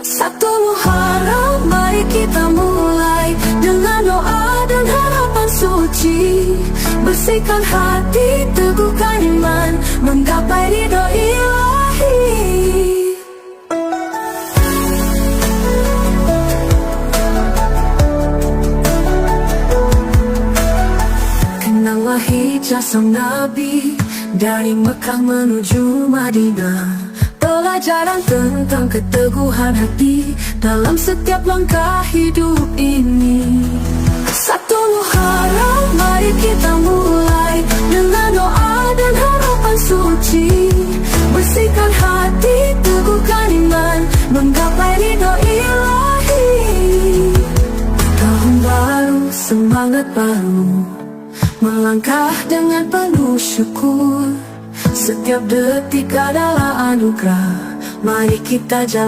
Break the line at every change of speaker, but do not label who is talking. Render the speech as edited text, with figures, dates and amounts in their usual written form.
Satu Muharram, mari kita mulai dengan doa dan harapan suci. Bersihkan hati, teguhkan iman, menggapai ridho ilahi. Kenanglah hijrah sang Nabi dari Mekah menuju Madinah. Pelajaran tentang keteguhan hati dalam setiap langkah hidup ini. Satu Muharram, mari kita mulai dengan doa dan harapan suci. Bersihkan hati, teguhkan iman, menggapai ridho ilahi. Tahun baru, semangat baru, melangkah dengan penuh syukur. Setiap detik adalah anugerah, mari kita jalan